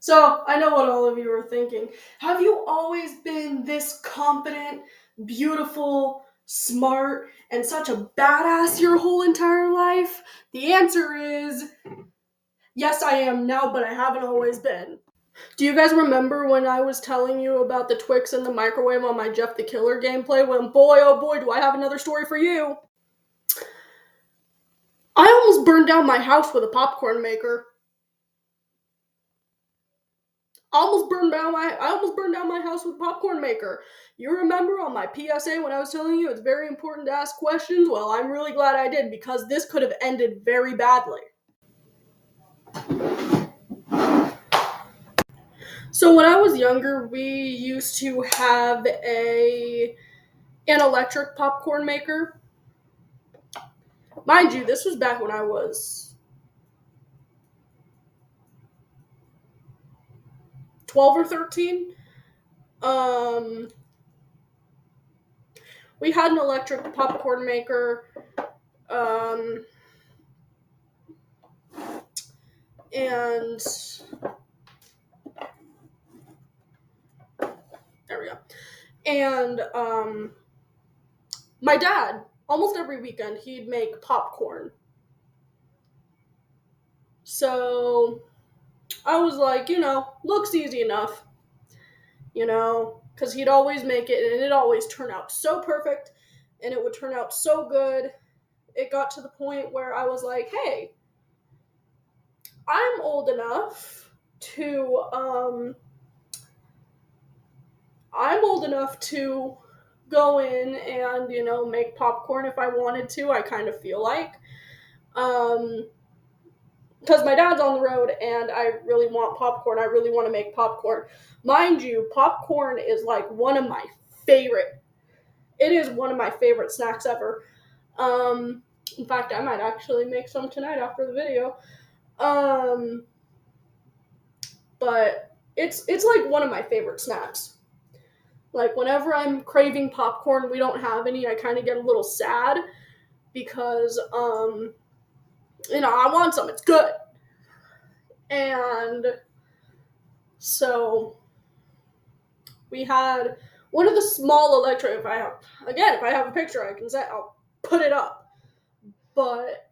So, I know what all of you are thinking. Have you always been this confident, beautiful, smart, and such a badass your whole entire life? The answer is yes, I am now, but I haven't always been. Do you guys remember when I was telling you about the Twix in the microwave on my Jeff the Killer gameplay? Well, boy, oh boy, do I have another story for you. I almost burned down my house with a popcorn maker. I almost burned down my house with a popcorn maker. You remember on my PSA when I was telling you it's very important to ask questions? Well, I'm really glad I did because this could have ended very badly. So when I was younger, we used to have an electric popcorn maker. Mind you, this was back when I was 12 or 13. We had an electric popcorn maker. And there we go. And my dad, almost every weekend, he'd make popcorn. So I was like, looks easy enough. Because he'd always make it, and it'd always turn out so perfect, and it would turn out so good. It got to the point where I was like, hey, I'm old enough to go in and, make popcorn if I wanted to. I kind of feel like. Because my dad's on the road and I really want popcorn. I really want to make popcorn. Mind you, popcorn is like it is one of my favorite snacks ever. In fact, I might actually make some tonight after the video. But it's like one of my favorite snacks. Like whenever I'm craving popcorn, we don't have any, I kind of get a little sad because, I want some. It's good. And so we had one of the small electric, if I have a picture I can say, I'll put it up. But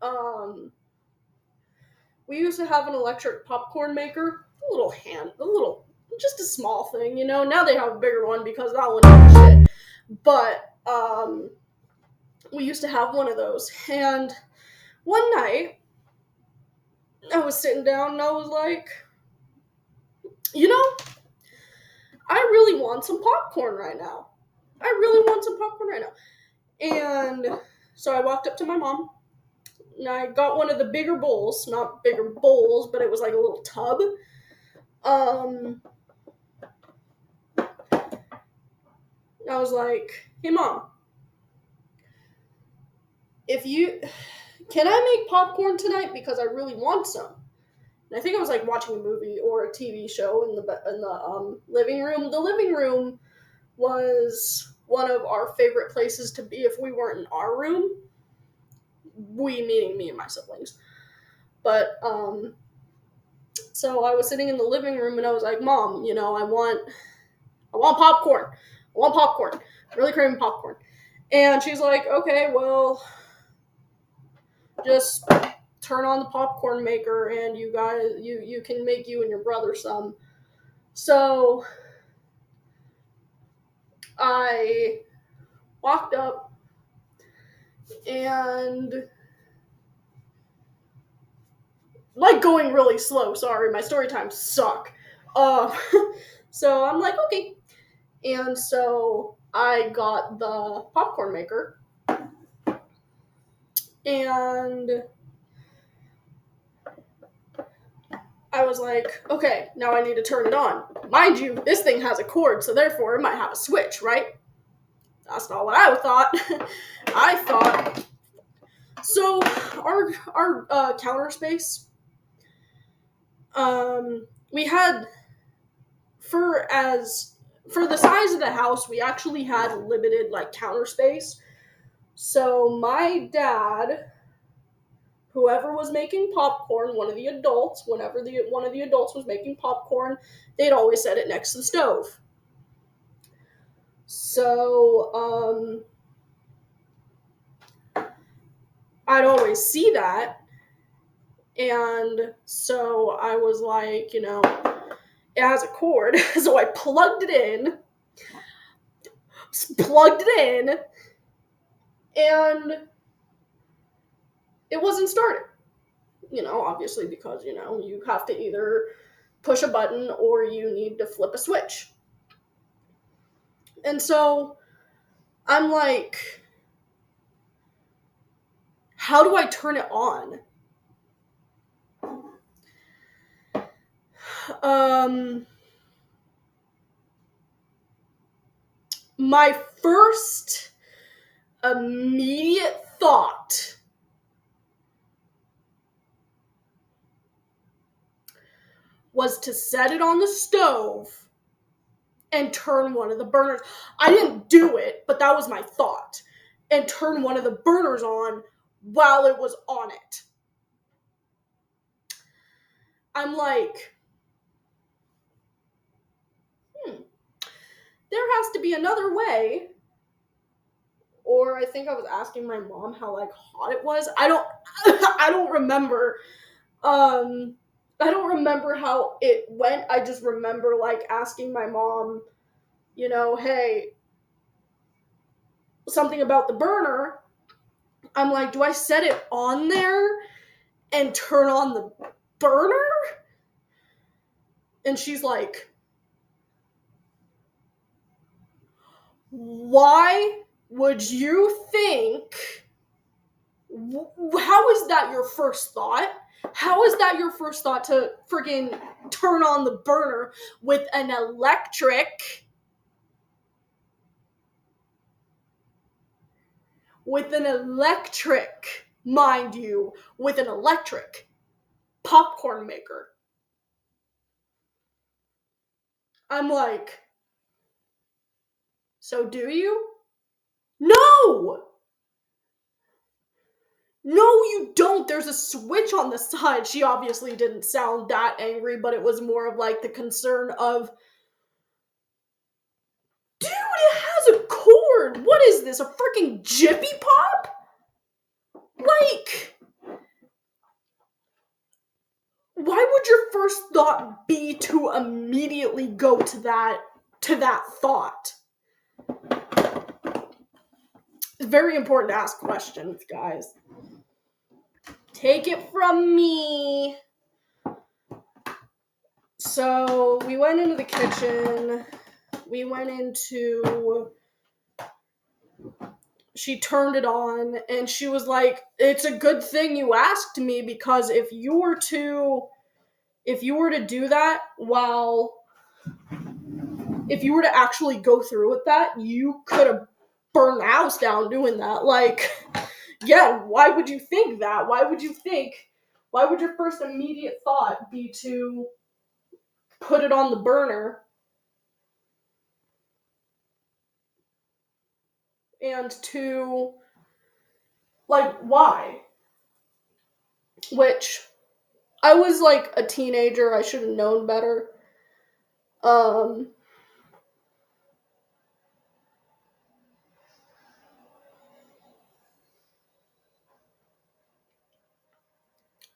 we used to have an electric popcorn maker, just a small thing, Now they have a bigger one because that one is shit. But we used to have one of those. And one night, I was sitting down and I was like, I really want some popcorn right now. And so I walked up to my mom and I got one of the bigger bowls, not bigger bowls, but it was like a little tub. I was like, hey mom, can I make popcorn tonight because I really want some? And I think I was like watching a movie or a TV show in the living room. The living room was one of our favorite places to be if we weren't in our room. We meaning me and my siblings. But so I was sitting in the living room and I was like, Mom, I want popcorn. I'm really craving popcorn. And she's like, okay, well, just turn on the popcorn maker and you guys, you can make you and your brother some. So I walked up and like going really slow. Sorry, my story times suck. So I'm like, okay. And so I got the popcorn maker and I was like, okay, now I need to turn it on. Mind you, this thing has a cord, so therefore it might have a switch, right? That's not what I thought. I thought, so our counter space, we had, for the size of the house, we actually had limited, counter space. So my dad whoever was making popcorn, one of the adults, whenever one of the adults was making popcorn, they'd always set it next to the stove. So, I'd always see that. And so I was like, it has a cord. So I plugged it in, and it wasn't starting. Obviously because, you have to either push a button or you need to flip a switch. And so I'm like, how do I turn it on? My first immediate thought was to set it on the stove and turn one of the burners. I didn't do it, but that was my thought. And turn one of the burners on while it was on it. I'm like, there has to be another way. Or I think I was asking my mom how hot it was. I don't remember. I don't remember how it went. I just remember asking my mom, hey, something about the burner. I'm like, do I set it on there and turn on the burner? And she's like, why would you think, how is that your first thought? How is that your first thought to friggin' turn on the burner with an electric, mind you, with an electric popcorn maker? I'm like, so do you? No! No, you don't. There's a switch on the side. She obviously didn't sound that angry, but it was more of the concern of, dude, it has a cord. What is this, a freaking Jiffy Pop? Why would your first thought be to immediately go to that thought? It's very important to ask questions, guys. Take it from me. So we went into the kitchen. She turned it on and she was like, it's a good thing you asked me, because if you were to do that if you were to actually go through with that, you could have burned the house down doing that. Yeah, why would you think that? Why would your first immediate thought be to put it on the burner? And to, why? Which, I was a teenager, I should have known better.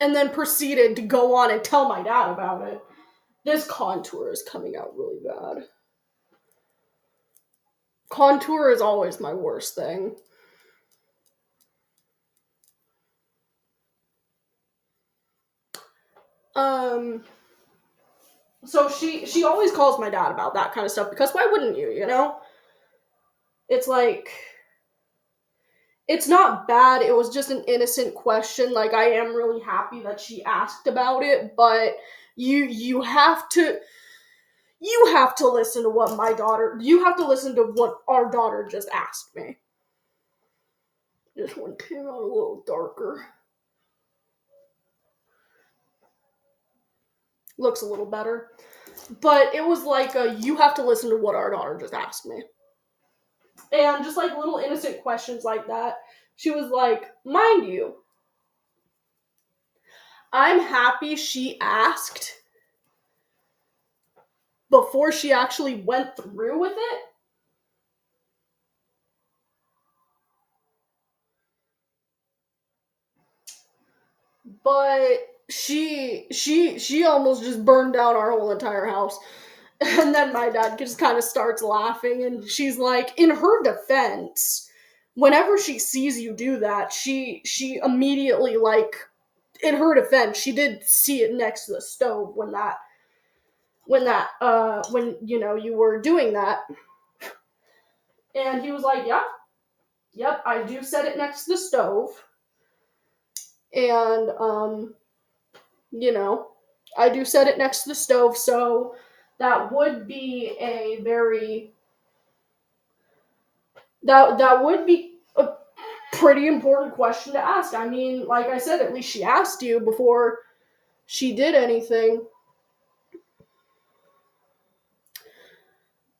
And then proceeded to go on and tell my dad about it. This contour is coming out really bad. Contour is always my worst thing. So she always calls my dad about that kind of stuff, because why wouldn't you, It's it's not bad. It was just an innocent question. I am really happy that she asked about it, but you have to listen to what our daughter just asked me. This one came out a little darker. Looks a little better. But it was you have to listen to what our daughter just asked me. And just little innocent questions like that. She was like, mind you, I'm happy she asked before she actually went through with it. But she almost just burned down our whole entire house. And then my dad just kind of starts laughing, and she's like, in her defense, whenever she sees you do that, she immediately, like, in her defense, she did see it next to the stove when you were doing that. And he was like, yeah, yep, I do set it next to the stove. And I do set it next to the stove, so that would be a very that would be a pretty important question to ask. I mean, like I said, at least she asked you before she did anything.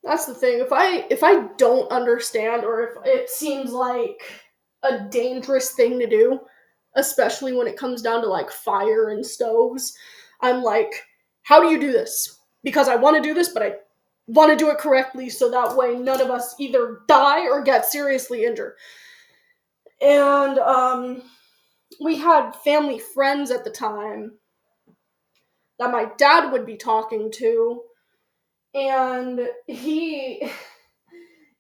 That's the thing. If I don't understand, or if it seems like a dangerous thing to do, especially when it comes down to like fire and stoves, I'm like, how do you do this? Because I want to do this, but I want to do it correctly so that way none of us either die or get seriously injured. And we had family friends at the time that my dad would be talking to, and he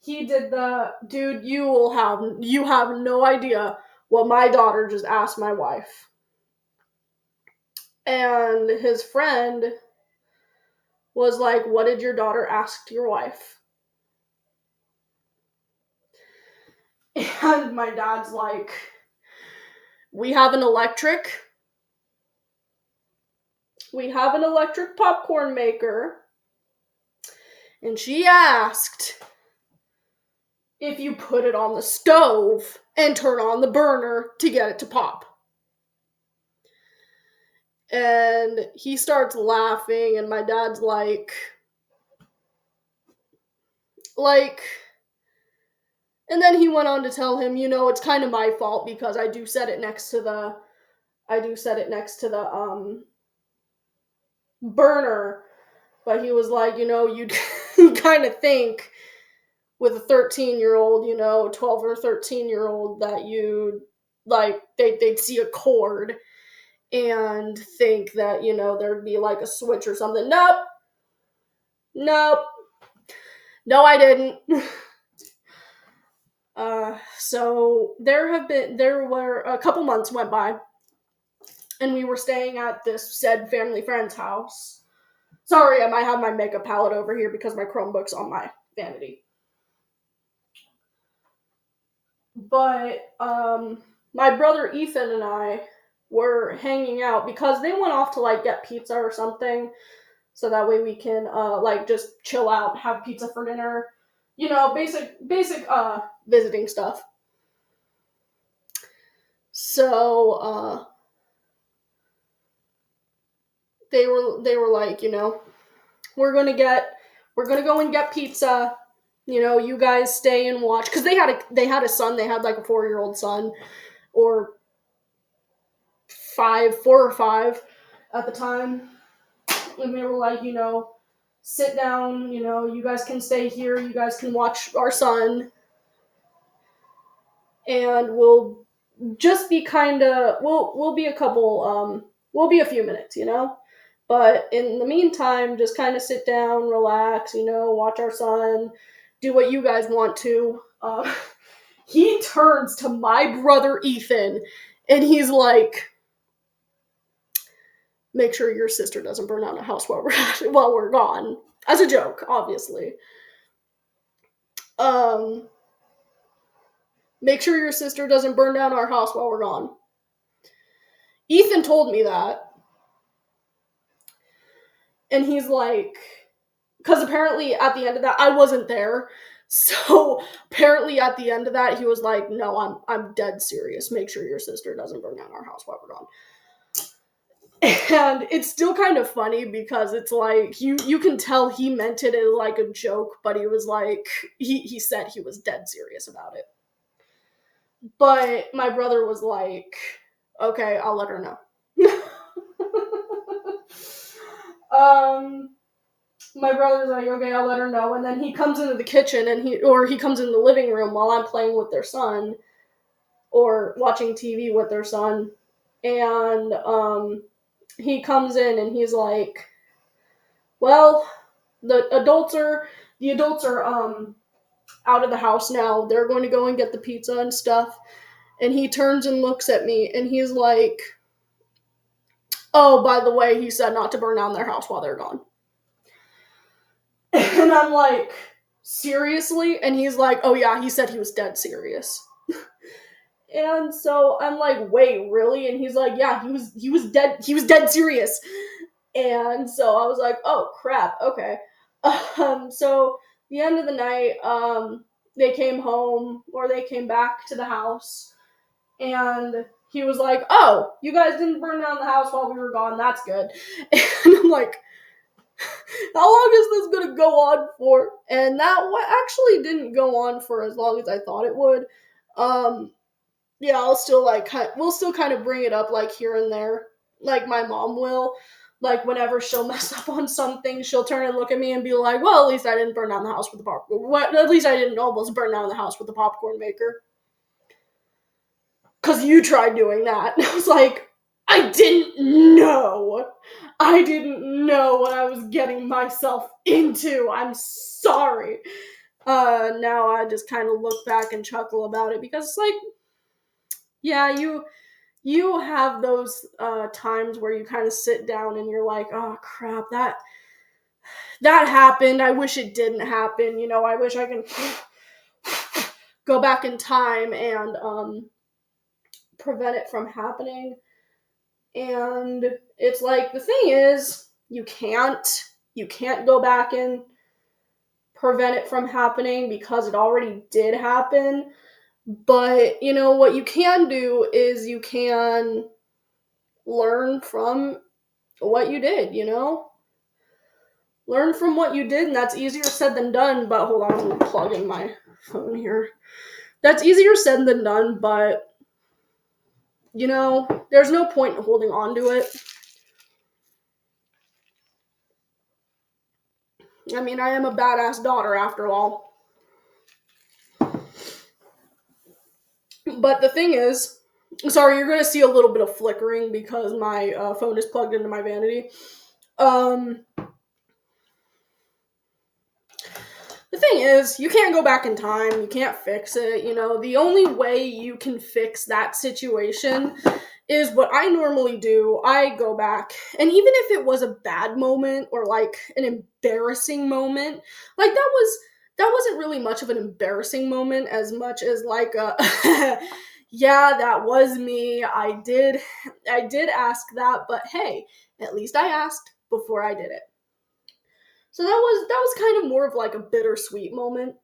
did the dude, you have no idea what my daughter just asked my wife. And his friend was like, what did your daughter ask your wife? And my dad's like, we have an electric popcorn maker, and she asked if you put it on the stove and turn on the burner to get it to pop. And he starts laughing, and my dad's like, and then he went on to tell him, it's kind of my fault because I do set it next to the burner. But he was like, you'd kind of think with a 13-year-old, 12 or 13-year-old, that you'd, like, they'd see a cord and think that, there'd be like a switch or something. Nope. No, I didn't. So there were a couple months went by, and we were staying at this said family friend's house. Sorry, I might have my makeup palette over here because my Chromebook's on my vanity. But my brother Ethan and I were hanging out because they went off to like get pizza or something, so that way we can like just chill out, have pizza for dinner, basic visiting stuff. So they were like, we're gonna go and get pizza. You guys stay and watch, because they had a son. They had like a 4-year-old son, or 4 or 5 at the time. And we were like, sit down. You guys can stay here. You guys can watch our son, and we'll just be we'll be a few minutes, But in the meantime, just kind of sit down, relax, watch our son, do what you guys want to. He turns to my brother Ethan, and he's like, make sure your sister doesn't burn down the house while we're gone. As a joke, obviously. Make sure your sister doesn't burn down our house while we're gone. Ethan told me that. And he's like, because apparently at the end of that, I wasn't there. So apparently at the end of that, he was like, no, I'm dead serious. Make sure your sister doesn't burn down our house while we're gone. And it's still kind of funny because it's like, you can tell he meant it as like a joke, but he was like, he said he was dead serious about it. But my brother was like, okay, I'll let her know. my brother's like, okay, I'll let her know. And then he comes into the kitchen and he comes in the living room while I'm playing with their son or watching TV with their son. And he comes in and he's like, well, the adults are out of the house now. They're going to go and get the pizza and stuff. And he turns and looks at me and he's like, oh, by the way, he said not to burn down their house while they're gone. And I'm like, seriously? And he's like, oh yeah, he said he was dead serious. And so I'm like, wait, really? And he's like, yeah, he was dead serious. And so I was like, oh crap, okay. So the end of the night, they came home, or they came back to the house, and he was like, oh, you guys didn't burn down the house while we were gone, that's good. And I'm like, how long is this gonna go on for? And that actually didn't go on for as long as I thought it would. Yeah, we'll still kind of bring it up like here and there, like my mom will. Like whenever she'll mess up on something, she'll turn and look at me and be like, well, at least I didn't burn down the house with the popcorn. At least I didn't almost burn down the house with the popcorn maker. Because you tried doing that. And I was like, I didn't know. I didn't know what I was getting myself into. I'm sorry. Now I just kind of look back and chuckle about it because it's like, yeah, you have those times where you kind of sit down and you're like, oh crap, that happened. I wish it didn't happen. I wish I can go back in time and prevent it from happening. And it's like, the thing is, you can't go back and prevent it from happening because it already did happen. But, what you can do is you can learn from what you did, Learn from what you did, and that's easier said than done, but hold on, I'm going to plug in my phone here. That's easier said than done, but, there's no point in holding on to it. I mean, I am a badass daughter after all. But the thing is, sorry, you're going to see a little bit of flickering because my phone is plugged into my Vanity. The thing is, you can't go back in time. You can't fix it. The only way you can fix that situation is what I normally do. I go back, and even if it was a bad moment or like an embarrassing moment, like that wasn't really much of an embarrassing moment as much as like a yeah, that was me. I did ask that, but hey, at least I asked before I did it. So that was kind of more of like a bittersweet moment.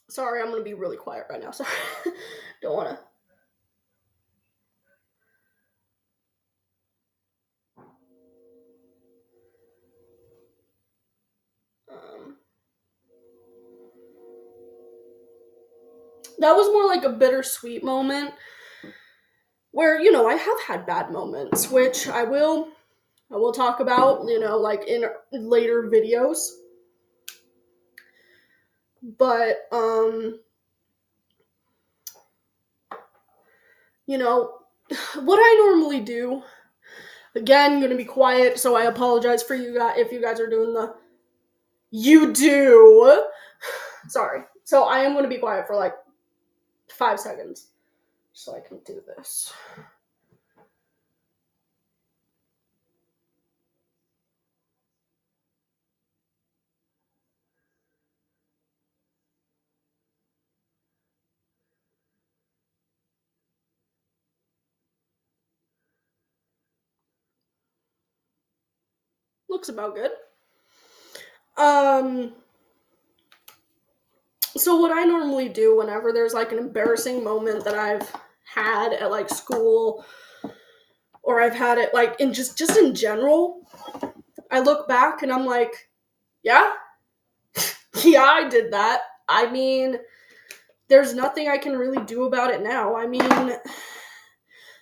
Sorry, I'm gonna be really quiet right now. Sorry, don't wanna. That was more like a bittersweet moment where I have had bad moments, which I will talk about, like in later videos. But what I normally do. Again, I'm gonna be quiet, so I apologize for you guys if you guys are doing the. You do. Sorry. So I am gonna be quiet for like 5 seconds, so I can do this. Looks about good. So what I normally do whenever there's like an embarrassing moment that I've had at like school, or I've had it like in just in general, I look back and I'm like, yeah, yeah, I did that. I mean, there's nothing I can really do about it now. I mean,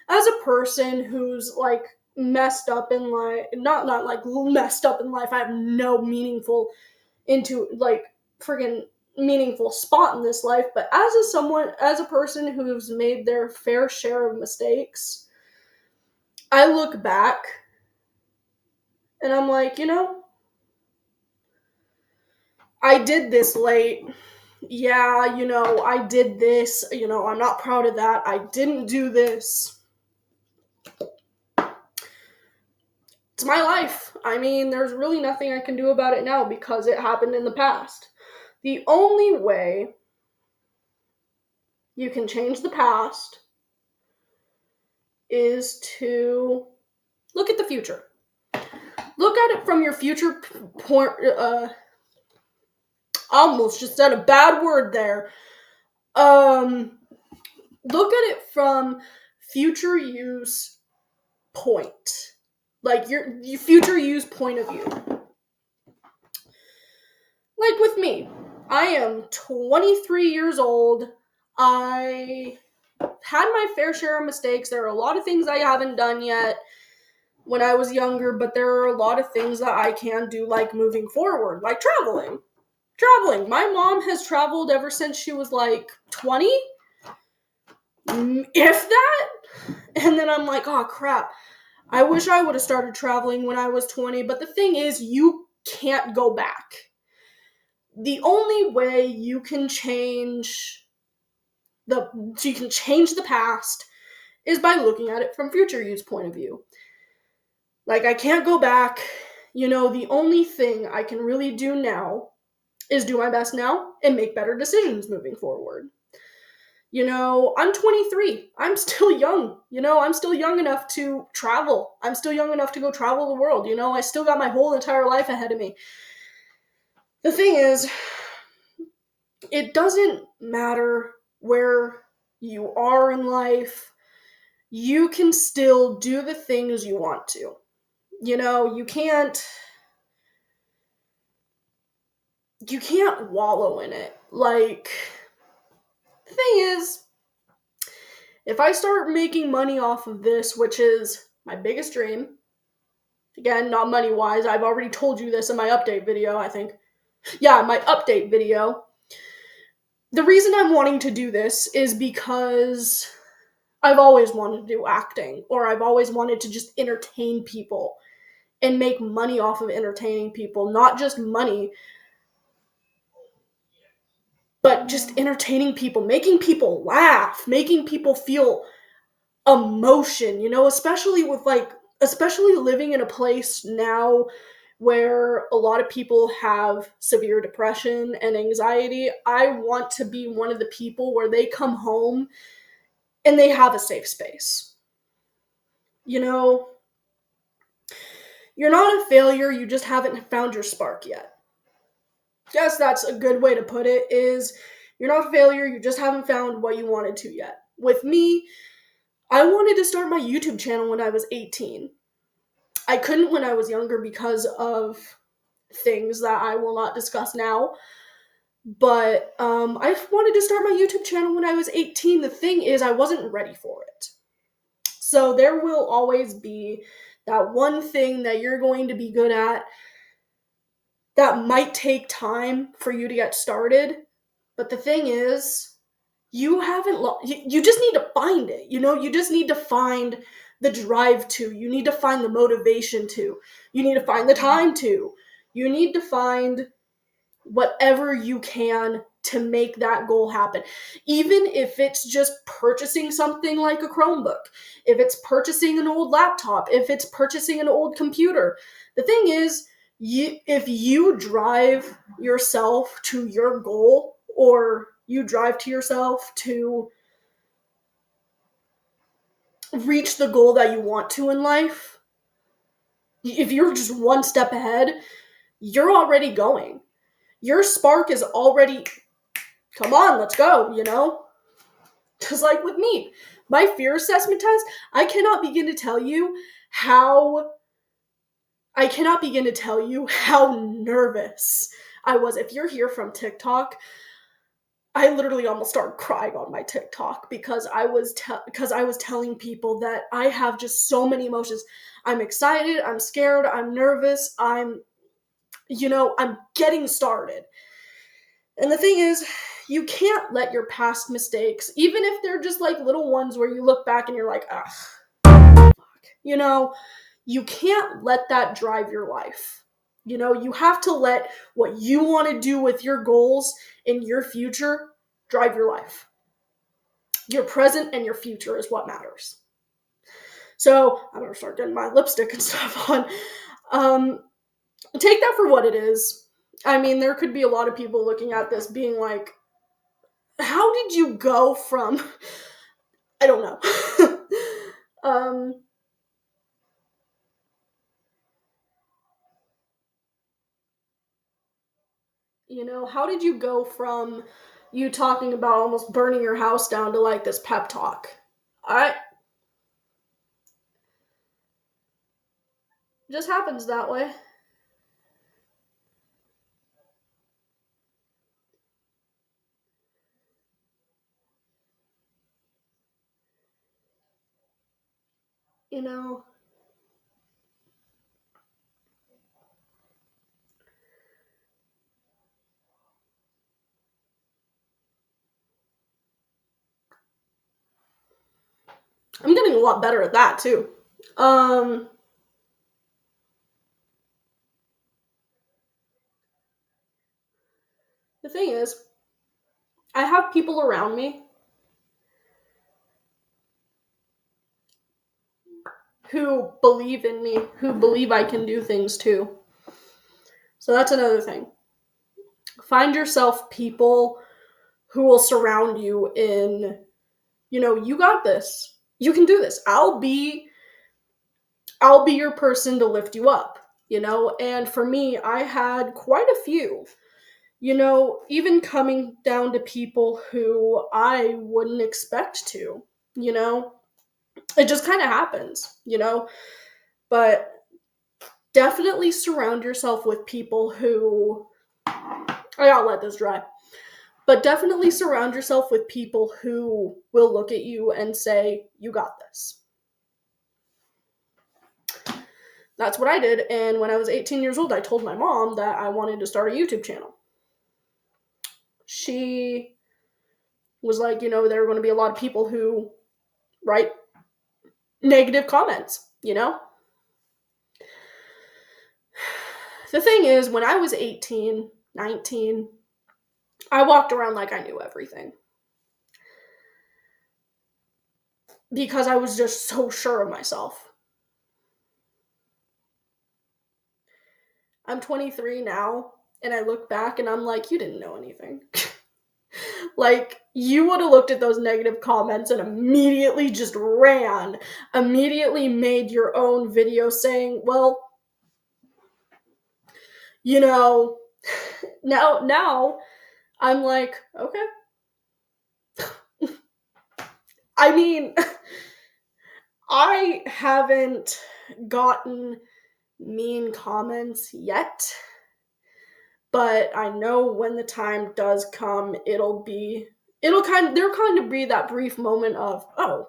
as a person who's like messed up in life, not like messed up in life, I have no meaningful into like friggin' meaningful spot in this life, but as a person who's made their fair share of mistakes, I look back and I'm like, I did this late. Yeah, I did this. I'm not proud of that. I didn't do this. It's my life. I mean, there's really nothing I can do about it now because it happened in the past. The only way you can change the past is to look at the future. Look at it from your future point. Almost just said a bad word there. Look at it from future use point, like your future use point of view. Like with me, I am 23 years old. I had my fair share of mistakes. There are a lot of things I haven't done yet when I was younger, but there are a lot of things that I can do, like moving forward, like traveling. My mom has traveled ever since she was like 20, if that. And then I'm like, oh crap, I wish I would have started traveling when I was 20. But the thing is, you can't go back. The only way you can change the past is by looking at it from future use point of view. Like, I can't go back. The only thing I can really do now is do my best now and make better decisions moving forward. I'm 23. I'm still young. I'm still young enough to travel. I'm still young enough to go travel the world. I still got my whole entire life ahead of me. The thing is, it doesn't matter where you are in life. You can still do the things you want to. You can't wallow in it. Like, the thing is, if I start making money off of this, which is my biggest dream, again, not money-wise, I've already told you this in my update video, I think. Yeah, my update video. The reason I'm wanting to do this is because I've always wanted to do acting, or I've always wanted to just entertain people and make money off of entertaining people. Not just money, but just entertaining people, making people laugh, making people feel emotion, especially living in a place now where a lot of people have severe depression and anxiety. I want to be one of the people where they come home and they have a safe space. You're not a failure, you just haven't found your spark yet. Guess that's a good way to put it, is you're not a failure, you just haven't found what you wanted to yet. With me, I wanted to start my YouTube channel when I was 18. I couldn't when I was younger because of things that I will not discuss now. But I wanted to start my YouTube channel when I was 18. The thing is, I wasn't ready for it. So there will always be that one thing that you're going to be good at that might take time for you to get started. But the thing is, you just need to find it. You just need to find the drive to. You need to find the motivation to. You need to find the time to. You need to find whatever you can to make that goal happen. Even if it's just purchasing something like a Chromebook, if it's purchasing an old laptop, if it's purchasing an old computer. The thing is, if you drive yourself to your goal, or you drive to yourself to reach the goal that you want to in life, if you're just one step ahead, you're already going. Your spark is already, come on, let's go, Just like with me, my fear assessment test, I cannot begin to tell you how nervous I was. If you're here from TikTok, I literally almost started crying on my TikTok because I was telling people that I have just so many emotions. I'm excited, I'm scared, I'm nervous, I'm getting started. And the thing is, you can't let your past mistakes, even if they're just like little ones where you look back and you're like, ugh, you know, you can't let that drive your life. You have to let what you want to do with your goals in your future drive your life. Your present and your future is what matters. So I'm gonna start getting my lipstick and stuff on. Take that for what it is. I mean, there could be a lot of people looking at this being like, how did you go from I don't know. How did you go from you talking about almost burning your house down to like this pep talk? I Just happens that way. You know, I'm getting a lot better at that too. Um, the thing is, I have people around me who believe in me, who believe I can do things too. So that's another thing. Find yourself people who will surround you in, you got this. You can do this. I'll be your person to lift you up, And for me, I had quite a few. Even coming down to people who I wouldn't expect to, you know? It just kind of happens. But definitely surround yourself with people who I gotta let this dry. But definitely surround yourself with people who will look at you and say, you got this. That's what I did. And when I was 18 years old, I told my mom that I wanted to start a YouTube channel. She was like, there are going to be a lot of people who write negative comments. The thing is, when I was 18, 19, I walked around like I knew everything. Because I was just so sure of myself. I'm 23 now, and I look back and I'm like, you didn't know anything. Like, you would have looked at those negative comments and immediately just ran, immediately made your own video saying, well, now I'm like, okay. I mean, I haven't gotten mean comments yet, but I know when the time does come, there'll kind of be that brief moment of, oh,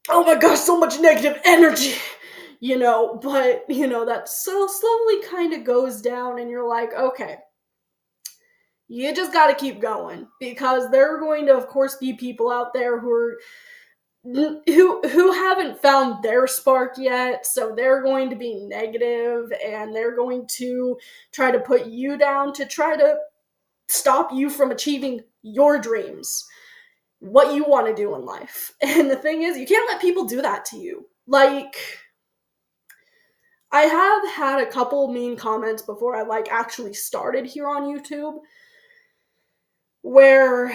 oh my gosh, so much negative energy, but, that so slowly kind of goes down and you're like, okay, you just got to keep going because there are going to, of course, be people out there who haven't found their spark yet, so they're going to be negative and they're going to try to put you down to try to stop you from achieving your dreams, what you want to do in life. And the thing is, you can't let people do that to you. Like, I have had a couple mean comments before I actually started here on YouTube where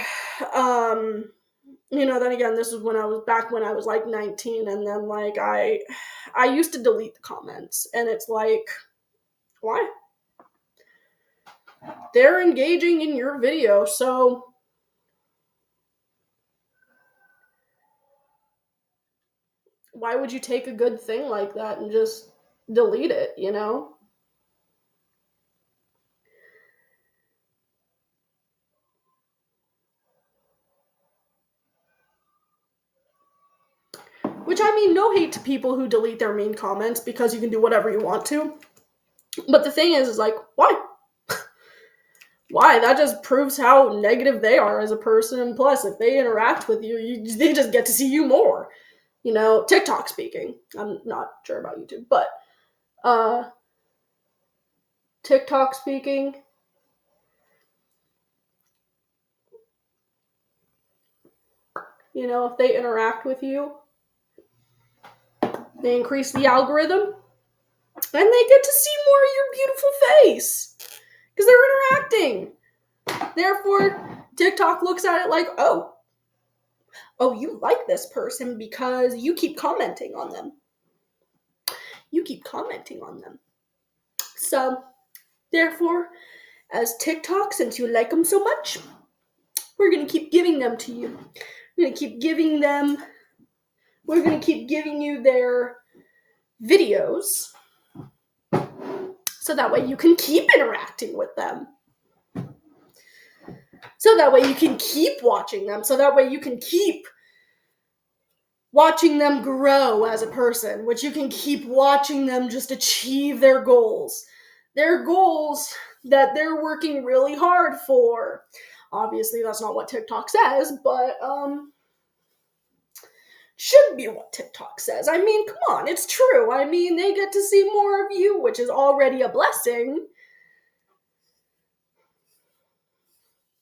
then again, this is when I was 19, and then I used to delete the comments, and it's like, why? They're engaging in your video, so why would you take a good thing like that and just delete it, Which, I mean, no hate to people who delete their mean comments, because you can do whatever you want to. But the thing is like, why? Why? That just proves how negative they are as a person. And plus, if they interact with you, they just get to see you more. You know, TikTok speaking. I'm not sure about YouTube, but TikTok speaking. You know, if they interact with you, they increase the algorithm, and they get to see more of your beautiful face because they're interacting. Therefore, TikTok looks at it like, oh, you like this person because you keep commenting on them. You keep commenting on them. So, therefore, as TikTok, since you like them so much, we're going to keep giving them to you. We're going to keep giving you their videos, so that way you can keep interacting with them. So that way you can keep watching them. So that way you can keep watching them grow as a person, which you can keep watching them just achieve their goals. Their goals that they're working really hard for. Obviously, that's not what TikTok says, but should be what TikTok says. I mean, come on, it's true. I mean, they get to see more of you, which is already a blessing.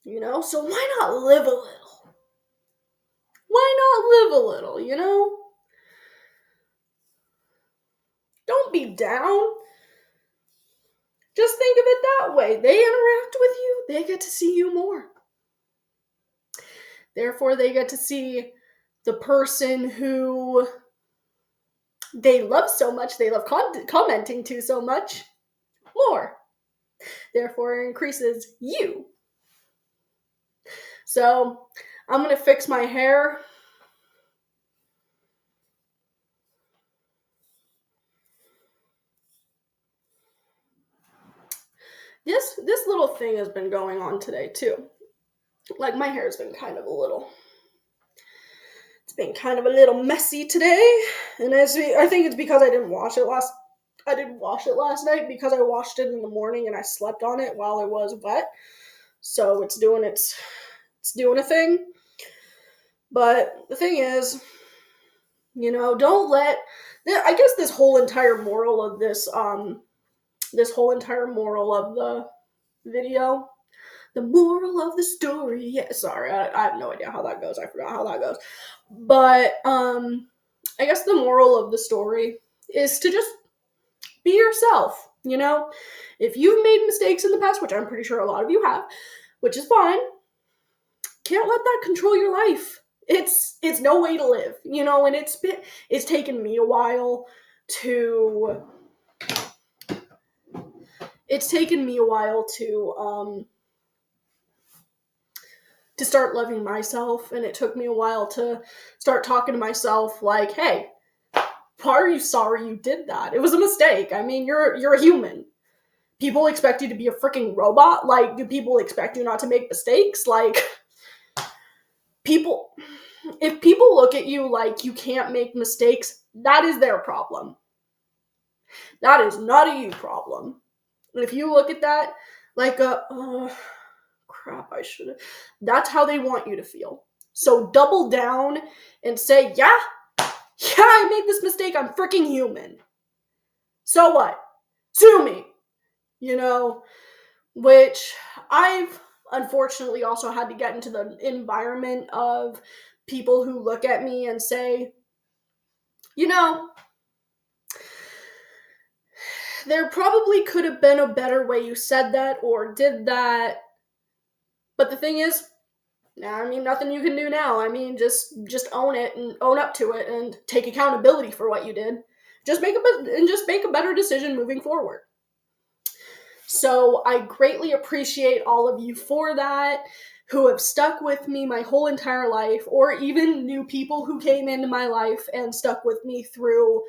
You know, so why not live a little? Why not live a little, you know? Don't be down. Just think of it that way. They interact with you, they get to see you more. Therefore, they get to see the person who they love so much, they love commenting to so much, more. Therefore, it increases you. So, I'm going to fix my hair. This little thing has been going on today, too. Like, my hair's been kind of a little messy today, and I think it's because I didn't wash it last night, because I washed it in the morning and I slept on it while it was wet, so it's doing a thing. But the thing is, you know, don't let, I guess this whole entire moral of the video, the moral of the story, yeah, sorry, I have no idea how that goes, I forgot how that goes, but, I guess the moral of the story is to just be yourself, you know? If you've made mistakes in the past, which I'm pretty sure a lot of you have, which is fine, can't let that control your life. It's no way to live, you know, and it's taken me a while to start loving myself, and it took me a while to start talking to myself like, hey, why are you sorry you did that? It was a mistake. I mean, you're a human. People expect you to be a freaking robot? Like, do people expect you not to make mistakes? Like, if people look at you like you can't make mistakes, that is their problem. That is not a you problem. And if you look at that like that's how they want you to feel. So double down and say, yeah, I made this mistake, I'm freaking human. So what? Sue me. You know, which I've unfortunately also had to get into the environment of people who look at me and say, you know, there probably could have been a better way you said that or did that. But the thing is, I mean, nothing you can do now. I mean, just own it and own up to it and take accountability for what you did. Just make a better decision moving forward. So I greatly appreciate all of you for that, who have stuck with me my whole entire life, or even new people who came into my life and stuck with me through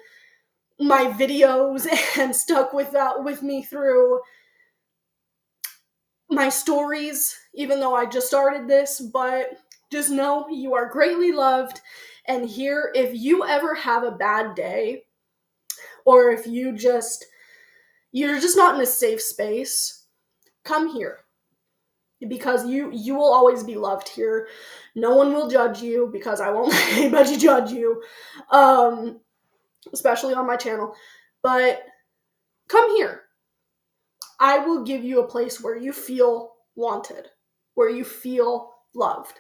my videos and stuck with me through my stories, even though I just started this. But just know you are greatly loved, And here, if you ever have a bad day, or if you're just not in a safe space, come here. Because you will always be loved here. No one will judge you, because I won't let anybody judge you. Especially on my channel. But come here. I will give you a place where you feel wanted, where you feel loved,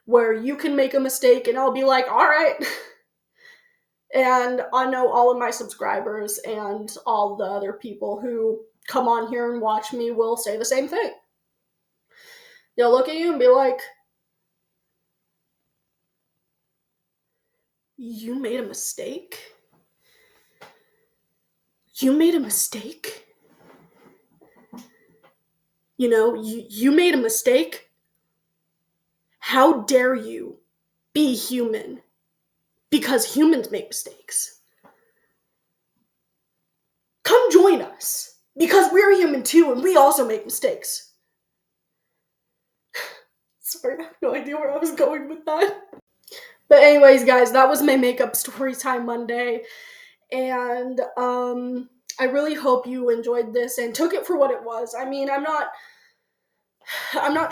where you can make a mistake and I'll be like, all right. And I know all of my subscribers and all the other people who come on here and watch me will say the same thing. They'll look at you and be like, you made a mistake? You made a mistake? You know, you made a mistake? How dare you be human? Because humans make mistakes. Come join us, because we're human too, and we also make mistakes. Sorry, I have no idea where I was going with that. But anyways, guys, that was my makeup story time Monday. And I really hope you enjoyed this and took it for what it was. I mean, I'm not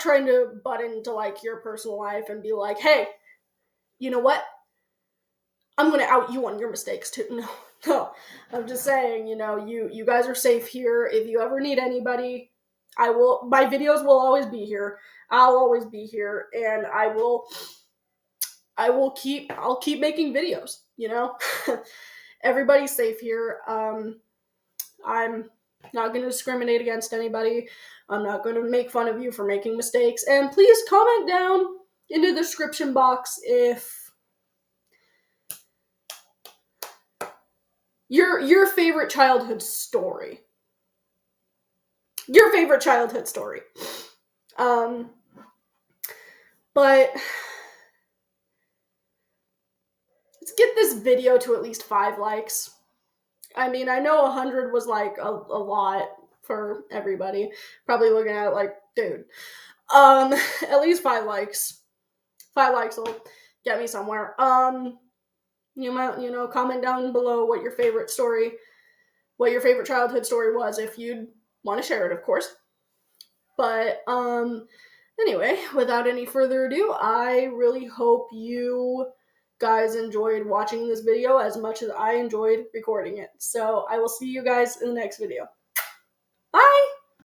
trying to butt into like your personal life and be like, hey, you know what? I'm gonna out you on your mistakes too. No. I'm just saying, you know, you guys are safe here. If you ever need anybody, my videos will always be here. I'll always be here, and I'll keep making videos, you know? Everybody's safe here. I'm not going to discriminate against anybody. I'm not going to make fun of you for making mistakes. And please comment down in the description box if your favorite childhood story. Your favorite childhood story. But let's get this video to at least 5 likes. I mean, I know 100 was like a lot for everybody. Probably looking at it like, dude. At least 5 likes. 5 likes will get me somewhere. You might, comment down below what your favorite childhood story was, if you'd want to share it, of course. But, anyway, without any further ado, I really hope you guys enjoyed watching this video as much as I enjoyed recording it. So I will see you guys in the next video.